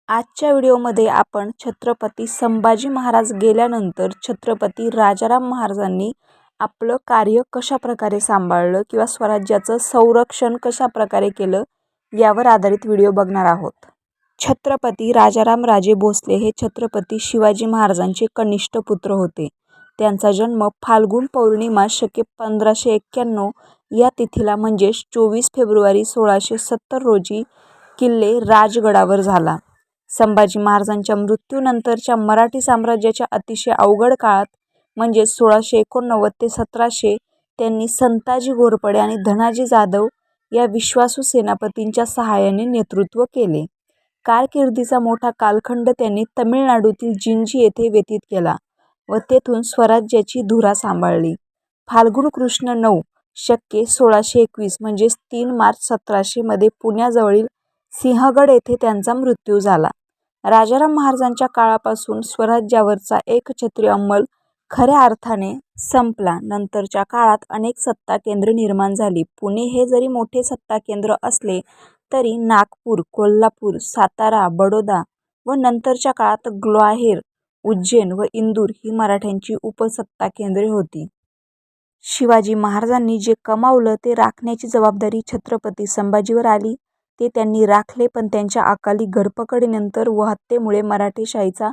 आजच्या व्हिडिओमध्ये आपण छत्रपती संभाजी महाराज गेल्यानंतर छत्रपती राजाराम महाराजांनी आपलं कार्य कशा प्रकारे सांभाळलं किंवा स्वराज्याचं संरक्षण कशा प्रकारे केलं यावर आधारित व्हिडिओ बघणार आहोत. छत्रपती राजाराम राजे भोसले हे छत्रपती शिवाजी महाराजांचे कनिष्ठ पुत्र होते. त्यांचा जन्म फाल्गुन पौर्णिमा शके 1591 या तिथीला म्हणजेच 24 फेब्रुवारी 1670 रोजी किल्ले राजगडावर झाला. संभाजी महाराजांच्या मृत्यूनंतरच्या मराठी साम्राज्याच्या अतिशय अवघड काळात म्हणजे 1689 ते 1700 त्यांनी संताजी घोरपडे आणि धनाजी जाधव या विश्वासू सेनापतींच्या सहाय्याने नेतृत्व केले. कारकिर्दीचा मोठा कालखंड त्यांनी तमिळनाडूतील जिंजी येथे व्यतीत केला व तेथून स्वराज्याची धुरा सांभाळली. फाल्गुन कृष्ण 9 शके 1621 म्हणजेच 3 मार्च 1700 मध्ये पुण्याजवळील सिंहगड येथे त्यांचा मृत्यू झाला. राजाराम महाराजांच्या काळापासून स्वराज्यावरचा एकछत्री अंमल खऱ्या अर्थाने संपला. नंतरच्या काळात अनेक सत्ता केंद्र निर्माण झाली. पुणे हे जरी मोठे सत्ता केंद्र असले तरी नागपूर, कोल्हापूर, सातारा, बडोदा व नंतरच्या काळात ग्वाल्हेर, उज्जैन व इंदूर ही मराठ्यांची उपसत्ता केंद्रे होती. शिवाजी महाराजांनी जे कमावलं ते राखण्याची जबाबदारी छत्रपती संभाजीवर आली. ते त्यांनी राखले, पण त्यांच्या अकाली घरपकडीनंतर व हत्येमुळे मराठेशाहीचा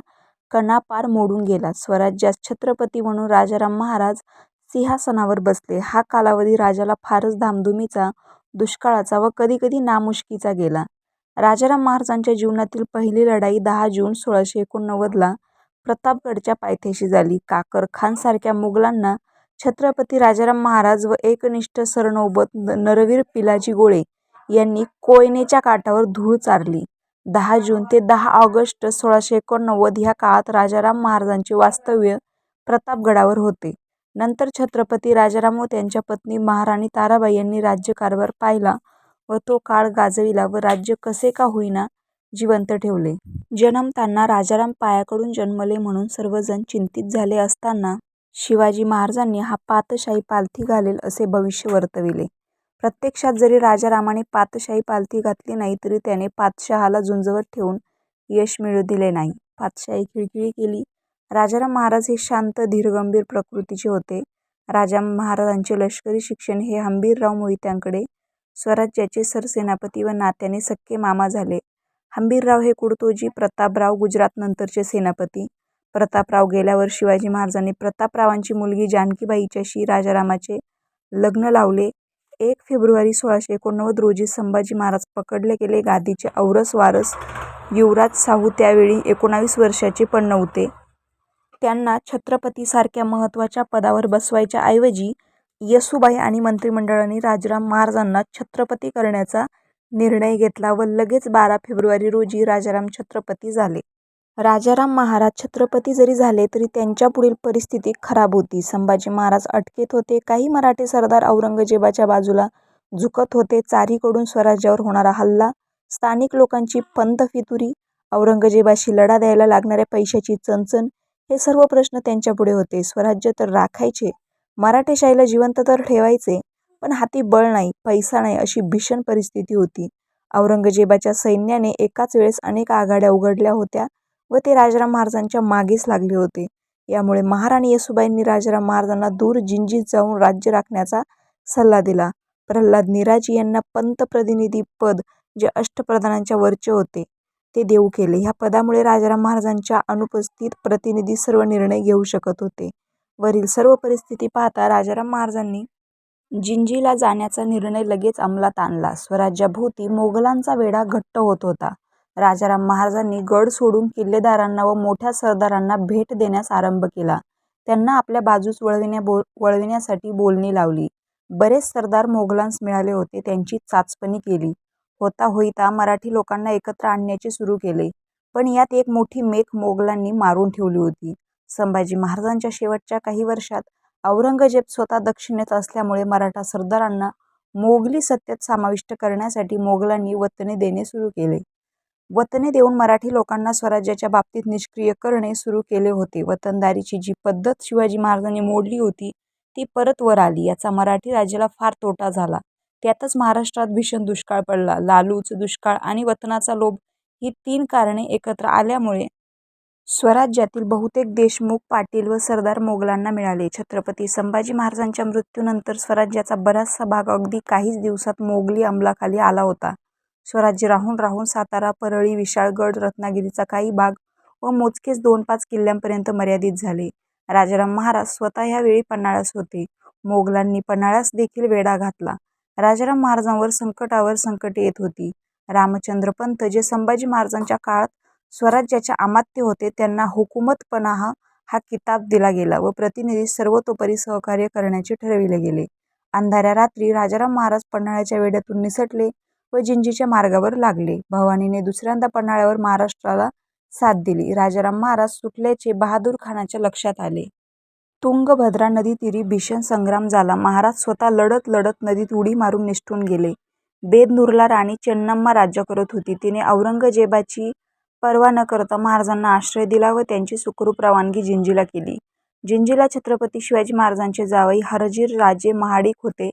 कणा पार मोडून गेला. स्वराज्यात छत्रपती म्हणून राजाराम महाराज सिंहासनावर बसले. हा कालावधी राजाला फारच धामधुमीचा, दुष्काळाचा व कधीकधी नामुष्कीचा गेला. राजाराम महाराजांच्या जीवनातील पहिली लढाई 10 जून 1689 प्रतापगडच्या पायथ्याशी झाली. काकर खानसारख्या मुघलांना छत्रपती राजाराम महाराज व एकनिष्ठ सरनौबत नरवीर पिलाजी गोळे यांनी कोयनेच्या काठावर धूळ चारली. 10 जून ते 10 ऑगस्ट 1689 ह्या काळात राजाराम महाराजांचे वास्तव्य प्रतापगडावर होते. नंतर छत्रपती राजाराम व त्यांच्या पत्नी महाराणी ताराबाई यांनी राज्यकारभार पाहिला व तो काळ गाजविला व राज्य कसे का होईना जिवंत ठेवले. जन्मताना राजाराम पायाकडून जन्मले म्हणून सर्वजण चिंतित झाले असताना शिवाजी महाराजांनी हा पातशाही पालथी घालेल असे भविष्य वर्तविले. प्रत्यक्षात जरी राजारामाने पातशाही पालथी घातली नाही तरी त्याने पातशहाला झुंजवत ठेवून यश मिळू दिले नाही. पातशाही खिळखिळी केली. राजाराम महाराज हे शांत, धीरगंभीर प्रकृतीचे होते. राजा महाराजांचे लष्करी शिक्षण हे हंबीरराव मोहित्यांकडे, स्वराज्याचे सरसेनापती व नात्याने सख्खे मामा झाले. हंबीरराव हे कुडतोजी प्रतापराव गुजरातनंतरचे सेनापती. प्रतापराव गेल्यावर शिवाजी महाराजांनी प्रतापरावांची मुलगी जानकीबाई हिच्याशी राजारामाचे लग्न लावले. 1 फेब्रुवारी 1689 रोजी संभाजी महाराज पकडले गेले. गादीचे औरस वारस युवराज शाहू त्यावेळी 19 वर्षाचे पण नव्हते. त्यांना छत्रपतीसारख्या महत्त्वाच्या पदावर बसवायच्या ऐवजी येसूबाई आणि मंत्रिमंडळाने राजाराम महाराजांना छत्रपती करण्याचा निर्णय घेतला व लगेच 12 फेब्रुवारी रोजी राजाराम छत्रपती झाले. राजाराम महाराज छत्रपती जरी झाले तरी त्यांच्या पुढील परिस्थिती खराब होती. संभाजी महाराज अटकेत होते. काही मराठे सरदार औरंगजेबाच्या बाजूला झुकत होते. चारीकडून स्वराज्यावर होणारा हल्ला, स्थानिक लोकांची पंथफितुरी, औरंगजेबाशी लढा द्यायला लागणाऱ्या पैशाची चणचण हे सर्व प्रश्न त्यांच्यापुढे होते. स्वराज्य तर राखायचे, मराठेशाहीला जिवंत तर ठेवायचे, पण हाती बळ नाही, पैसा नाही अशी भीषण परिस्थिती होती. औरंगजेबाच्या सैन्याने एकाच वेळेस अनेक आघाड्या उघडल्या होत्या व ते राजाराम महाराजांच्या मागेच लागले होते. यामुळे महाराणी येसूबाईंनी राजाराम महाराजांना दूर जिंजीत जाऊन राज्य राखण्याचा सल्ला दिला. प्रल्हाद निराजी यांना पंतप्रतिनिधी पद, जे अष्टप्रधानांच्या वरचे होते, ते देऊ केले. ह्या पदामुळे राजाराम महाराजांच्या अनुपस्थित प्रतिनिधी सर्व निर्णय घेऊ शकत होते. वरील सर्व परिस्थिती पाहता राजाराम महाराजांनी जिंजीला जाण्याचा निर्णय लगेच अंमलात आणला. स्वराज्याभोवती मोगलांचा वेढा घट्ट होत होता. राजाराम महाराजांनी गड सोडून किल्लेदारांना व मोठ्या सरदारांना भेट देण्यास आरंभ केला. त्यांना आपल्या बाजूस वळविण्यासाठी बोलणी लावली. बरेच सरदार मोगलांस मिळाले होते. त्यांची चाचपणी केली. होता होईता मराठी लोकांना एकत्र आणण्याचे सुरू केले, पण यात एक मोठी मेख मोगलांनी मारून ठेवली होती. संभाजी महाराजांच्या शेवटच्या काही वर्षात औरंगजेब स्वतः दक्षिणेत असल्यामुळे मराठा सरदारांना मोगली सत्तेत समाविष्ट करण्यासाठी मोगलांनी वतने देणे सुरू केले. वतने देऊन मराठी लोकांना स्वराज्याच्या बाबतीत निष्क्रिय करणे सुरू केले होते. वतनदारीची जी पद्धत शिवाजी महाराजांनी मोडली होती ती परत वर आली. याचा मराठी राज्याला फार तोटा झाला. त्यातच महाराष्ट्रात भीषण दुष्काळ पडला. लालूच, दुष्काळ आणि वतनाचा लोभ ही 3 कारणे एकत्र आल्यामुळे स्वराज्यातील बहुतेक देशमुख, पाटील व सरदार मोगलांना मिळाले. छत्रपती संभाजी महाराजांच्या मृत्यूनंतर स्वराज्याचा बराचसा भाग अगदी काहीच दिवसात मोगली अंमलाखाली आला होता. स्वराज्य राहून राहून सातारा, परळी, विशाळगड, रत्नागिरीचा काही भाग व मोजकेच 2-5 किल्ल्यांपर्यंत मर्यादित झाले. राजाराम महाराज स्वतः यावेळी पन्हाळ्यास होते. मोगलांनी पन्हाळ्यास देखील वेढा घातला. राजाराम महाराजांवर संकटावर संकटे येत होती. रामचंद्र पंत, जे संभाजी महाराजांच्या काळात स्वराज्याचे अमात्य होते, त्यांना हुकूमत पनाह हा किताब दिला गेला व प्रतिनिधी सर्वतोपरी सहकार्य करण्याचे ठरविले गेले. अंधाऱ्या रात्री राजाराम महाराज पन्हाळ्याच्या वेढ्यातून निसटले व जिंजीच्या मार्गावर लागले. भवानीने दुसऱ्यांदा पन्हाळ्यावर महाराष्ट्राला साथ दिली. राजाराम महाराज सुटल्याचे बहादूर खानाच्या लक्षात आले. तुंगभद्रा नदीतीरी भीषण संग्राम झाला. महाराज स्वतः लढत लढत नदीत उडी मारून निसटून गेले. बेदनूरला राणी चेन्नम्मा राज्य करत होती. तिने औरंगजेबाची पर्वा न करता महाराजांना आश्रय दिला व त्यांची सुखरूप रवानगी जिंजीला केली. जिंजीला छत्रपती शिवाजी महाराजांचे जावई हरजीर राजे महाडिक होते.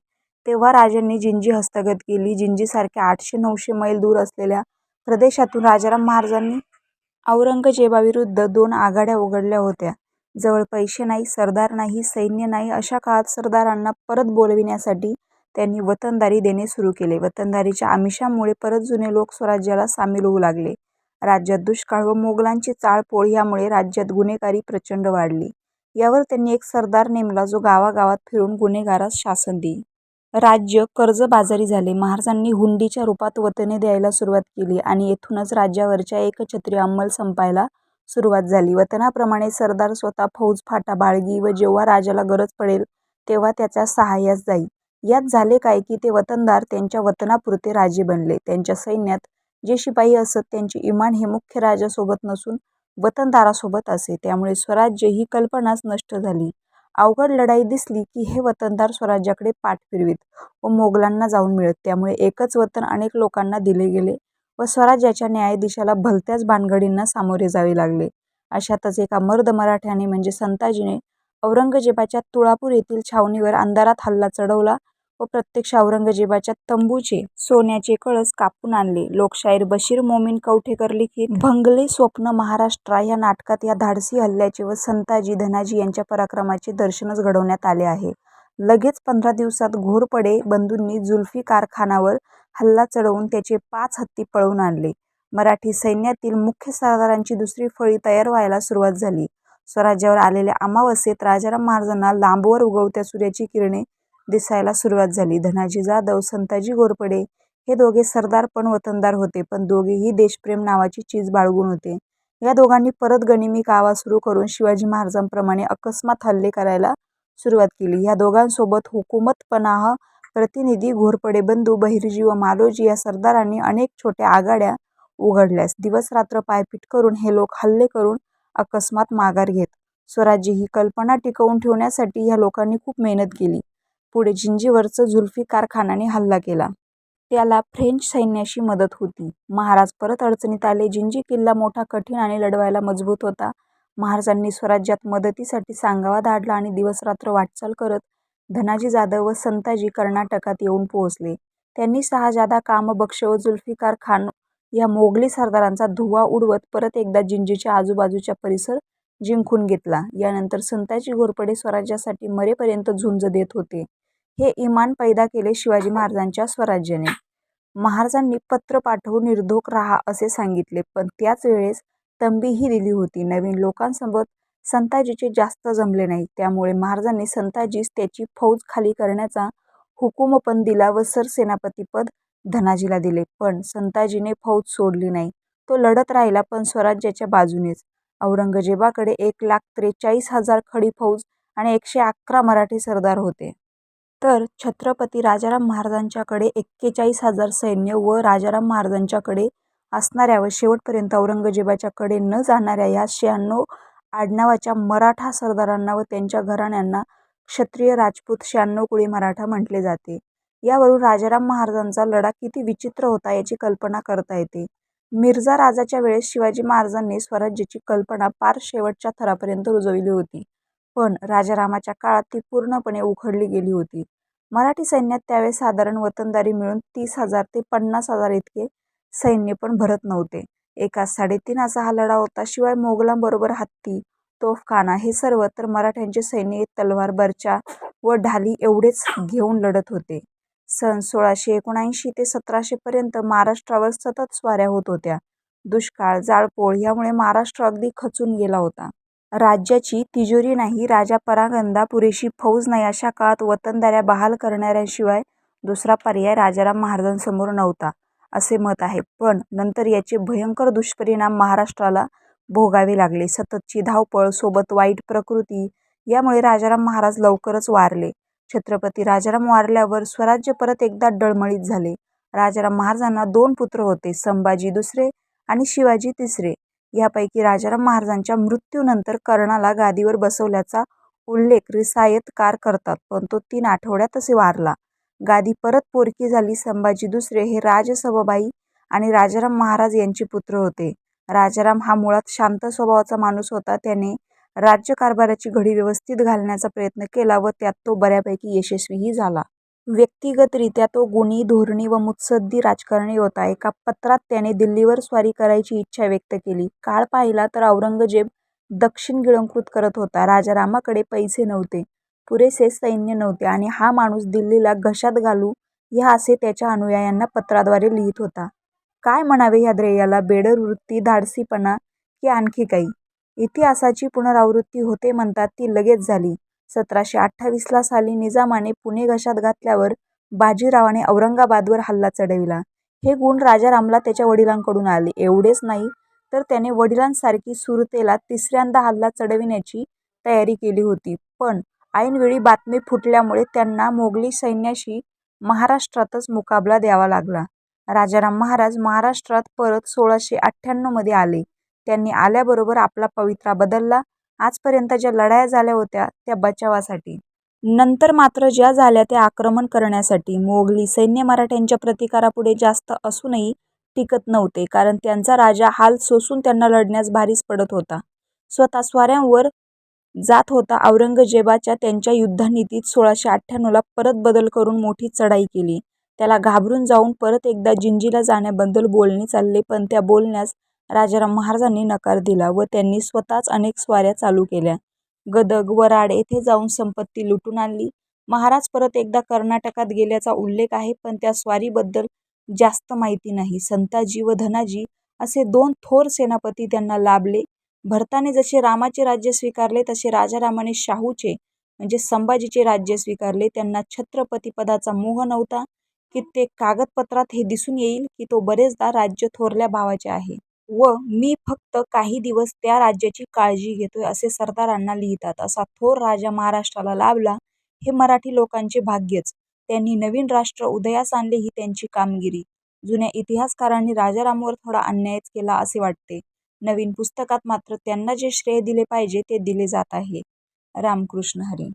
तेव्हा राजांनी जिंजी हस्तगत केली. जिंजीसारख्या 800-900 मैल दूर असलेल्या प्रदेशातून राजाराम महाराजांनी औरंगजेबाविरुद्ध 2 आघाड्या उघडल्या होत्या. जवळ पैसे नाही, सरदार नाही, सैन्य नाही. अशा काळात सरदारांना परत बोलविण्यासाठी त्यांनी वतनदारी देणे सुरू केले. वतनदारीच्या आमिषामुळे परत जुने लोक स्वराज्याला सामील होऊ लागले. राज्यात दुष्काळ व मोगलांची चाळपोळ यामुळे राज्यात गुन्हेगारी प्रचंड वाढली. यावर त्यांनी एक सरदार नेमला, जो गावागावात फिरून गुन्हेगारास शासन देई. राज्य कर्जबाजारी झाले. महाराजांनी हुंडीच्या रूपात वतने द्यायला सुरुवात केली आणि येथूनच राज्यावरच्या एकछत्री अंमल संपायला सुरुवात झाली. वतनाप्रमाणे सरदार स्वतः फौज फाटा बाळगी व जेव्हा राजाला गरज पडेल तेव्हा त्याच्या सहाय्यास जाई. यात झाले काय की ते वतनदार त्यांच्या वतनापुरते राजे बनले. त्यांच्या सैन्यात जे शिपाई असत त्यांचे इमान हे मुख्य राजासोबत नसून वतनदारासोबत असे. त्यामुळे स्वराज्य ही कल्पनाच नष्ट झाली. अवघड लढाई दिसली की हे वतनदार स्वराज्याकडे पाठ फिरवीत व मोगलांना जाऊन मिळत. त्यामुळे एकच वतन अनेक लोकांना दिले गेले व स्वराज्याच्या न्यायाधीशाला भलत्याच भानगडींना सामोरे जावे लागले. अशातच एका मर्द मराठ्याने म्हणजे संताजीने औरंगजेबाच्या तुळापूर येथील छावणीवर अंधारात हल्ला चढवला व प्रत्यक्ष औरंगजेबाच्या तंबूचे सोन्याचे कळस कापून आणले. लोकशाहीर बशीर मोमीन कवठेकर लिखित भंगले स्वप्न महाराष्ट्रा या नाटकात या धाडसी हल्ल्याचे व संताजी धनाजी यांच्या पराक्रमाचे दर्शनच घडवण्यात आले आहे. लगेच 15 दिवसात घोरपडे बंधूंनी जुल्फिकार खानावर हल्ला चढवून त्याचे 5 हत्ती पळवून आणले. मराठी सैन्यातील मुख्य सरदारांची दुसरी फळी तयार व्हायला सुरुवात झाली. स्वराज्यावर आलेल्या अमावस्येत राजाराम महाराजांना लांबवर उगवत्या सूर्याची किरणे दिसायला सुरुवात झाली. धनाजी जाधव, संताजी घोरपडे हे दोघे सरदार पण वतनदार होते, पण दोघेही देशप्रेम नावाची चीज बाळगून होते. या दोघांनी परत गनिमी कावा सुरू करून शिवाजी महाराजांप्रमाणे अकस्मात हल्ले करायला सुरुवात केली. या दोघांसोबत हुकूमत पनाह प्रतिनिधी, घोरपडे बंधू, बहिर्जी व मालोजी या सरदारांनी अनेक छोट्या आघाड्या उघडल्यास दिवसरात्र पायपीट करून हे लोक हल्ले करून अकस्मात माघार घेत. स्वराज्य ही कल्पना टिकवून ठेवण्यासाठी ह्या लोकांनी खूप मेहनत केली. पुढे जिंजीवरच जुल्फिकार खानाने हल्ला केला. त्याला फ्रेंच सैन्याची मदत होती. महाराज परत अडचणीत आले. जिंजी किल्ला मोठा, कठीण आणि लढवायला मजबूत होता. महाराजांनी स्वराज्यात मदतीसाठी सांगावा धाडला आणि दिवसरात्र वाटचाल करत धनाजी जाधव व संताजी कर्नाटकात येऊन पोहोचले. त्यांनी शहाजादा, कामबक्ष व जुल्फिकार खान या मोगली सरदारांचा धुव्वा उडवत परत एकदा जिंजीच्या आजूबाजूचा परिसर जिंकून घेतला. यानंतर संताजी घोरपडे स्वराज्यासाठी मरेपर्यंत झुंज देत होते. हे इमान पैदा केले शिवाजी महाराजांच्या स्वराज्याने. महाराजांनी पत्र पाठवून निर्धोक राहा असे सांगितले, पण त्याच वेळेस तंबीही दिली होती. नवीन लोकांसोबत संताजीचे जास्त जमले नाही. त्यामुळे महाराजांनी संताजीस त्याची फौज खाली करण्याचा हुकूम पण दिला व सरसेनापतीपद धनाजीला दिले. पण संताजीने फौज सोडली नाही. तो लढत राहिला, पण स्वराज्याच्या बाजूनेच. औरंगजेबाकडे 1,43,000 खडी फौज आणि 111 मराठी सरदार होते. तर छत्रपती राजाराम महाराजांच्याकडे 41,000 सैन्य व राजाराम महाराजांच्याकडे असणाऱ्या व शेवटपर्यंत औरंगजेबाच्या कडे न जाणाऱ्या या 96 आडनावाच्या मराठा सरदारांना व त्यांच्या घराण्यांना क्षत्रिय राजपूत 96 कुळी मराठा म्हटले जाते. यावरून राजाराम महाराजांचा लढा किती विचित्र होता याची कल्पना करता येते. मिर्झा राजाच्या वेळेस शिवाजी महाराजांनी स्वराज्याची कल्पना पार शेवटच्या थरापर्यंत रुजविली होती, पण राजारामाच्या काळात ती पूर्णपणे उखडली गेली होती. मराठी सैन्यात त्यावेळेस साधारण वतनदारी मिळून 30,000 ते 50,000 इतके सैन्य पण भरत नव्हते. एका 3.5 हा लढा होता. शिवाय मोगलांबरोबर हत्ती, तोफखाना हे सर्व, तर मराठ्यांचे सैन्य तलवार, बर्च्या व ढाली एवढेच घेऊन लढत होते. सन 1679 ते 1700 पर्यंत महाराष्ट्रावर सतत स्वाऱ्या होत होत्या. दुष्काळ, जाळपोळ यामुळे महाराष्ट्र अगदी खचून गेला होता. राज्याची तिजोरी नाही, राजा परागंदा, पुरेशी फौज नाही, अशा काळात वतनदाऱ्या बहाल करणाऱ्यांशिवाय दुसरा पर्याय राजाराम महाराजांसमोर नव्हता, असे मत आहे. पण नंतर याचे भयंकर दुष्परिणाम महाराष्ट्राला भोगावे लागले. सततची धावपळ सोबत वाईट प्रकृती यामुळे राजाराम महाराज लवकरच वारले. छत्रपती राजाराम वारल्यावर स्वराज्य परत एकदा डळमळीत झाले. राजाराम महाराजांना 2 पुत्र होते, संभाजी दुसरे आणि शिवाजी तिसरे. यापैकी राजाराम महाराजांच्या मृत्यूनंतर कर्णाला गादीवर बसवल्याचा उल्लेख रिसायतकार करतात, पण तो 3 आठवड्यातच वारला. गादी परत पोरकी झाली. संभाजी दुसरे हे राजसभाबाई आणि राजाराम महाराज यांचे पुत्र होते. राजाराम हा मुळात शांत स्वभावाचा माणूस होता. त्याने राज्यकारभाराची घडी व्यवस्थित घालण्याचा प्रयत्न केला व त्यात तो बऱ्यापैकी यशस्वीही झाला. व्यक्तिगतरित्या तो गुणी, धोरणी व मुत्सद्दी राजकारणी होता. एका पत्रात त्याने दिल्लीवर स्वारी करायची इच्छा व्यक्त केली. काळ पाहिला तर औरंगजेब दक्षिण गिळंकृत करत होता. राजारामाकडे पैसे नव्हते, पुरेसे सैन्य नव्हते आणि हा माणूस दिल्लीला घशात घालू या असे त्याच्या अनुयायांना पत्राद्वारे लिहित होता. काय म्हणावे ह्या ध्येयाला? बेडरवृत्ती, धाडसीपणा की आणखी काही? इतिहासाची पुनरावृत्ती होते म्हणतात ती लगेच झाली. 1728 साली निजामाने पुणे घशात घातल्यावर बाजीरावाने औरंगाबादवर हल्ला चढविला. हे गुण राजारामला त्याच्या वडिलांकडून आले. एवढेच नाही तर त्याने वडिलांसारखी सुरतेला 3ऱ्यांदा हल्ला चढविण्याची तयारी केली होती. पण ऐनवेळी बातमी फुटल्यामुळे त्यांना मोगली सैन्याशी महाराष्ट्रातच मुकाबला द्यावा लागला. राजाराम महाराज महाराष्ट्रात परत 1698 मध्ये आले. त्यांनी आल्याबरोबर आपला पवित्रा बदलला. आजपर्यंत ज्या लढाया झाल्या होत्या त्या बचावासाठी, नंतर मात्र ज्या झाल्या त्या आक्रमण करण्यासाठी. मोगली सैन्य मराठ्यांच्या प्रतिकारापुढे जास्त असूनही टिकत नव्हते, कारण त्यांचा राजा हाल सोसून त्यांना लढण्यास भारीच पडत होता. स्वतः स्वाऱ्यांवर जात होता. औरंगजेबाच्या त्यांच्या युद्धनीतीत 1698 परत बदल करून मोठी चढाई केली. त्याला घाबरून जाऊन परत एकदा जिंजीला जाण्याबद्दल बोलणे चालले, पण त्या बोलण्यास राजाराम महाराजांनी नकार दिला व त्यांनी स्वतःच अनेक स्वाऱ्या चालू केल्या. गदग, वराड येथे जाऊन संपत्ती लुटून आणली. महाराज परत एकदा कर्नाटकात गेल्याचा उल्लेख आहे, पण त्या स्वारीबद्दल जास्त माहिती नाही. संताजी व धनाजी असे 2 थोर सेनापती त्यांना लाभले. भरताने जसे रामाचे राज्य स्वीकारले तसे राजारामाने शाहूचे म्हणजे संभाजीचे राज्य स्वीकारले. त्यांना छत्रपतीपदाचा मोह नव्हता. कित्येक कागदपत्रात हे दिसून येईल की तो बरेचदा राज्य थोरल्या भावाचे आहे व मी फक्त काही दिवस त्या राज्याची काळजी घेतोय असे सरदारांना लिहितात. असा थोर राजा महाराष्ट्राला लाभला हे मराठी लोकांचे भाग्यच. त्यांनी नवीन राष्ट्र उदयास आणले ही त्यांची कामगिरी. जुन्या इतिहासकारांनी राजारामावर थोडा अन्यायच केला असे वाटते. नवीन पुस्तकात मात्र त्यांना जे श्रेय दिले पाहिजे ते दिले जात आहे. रामकृष्ण हरी.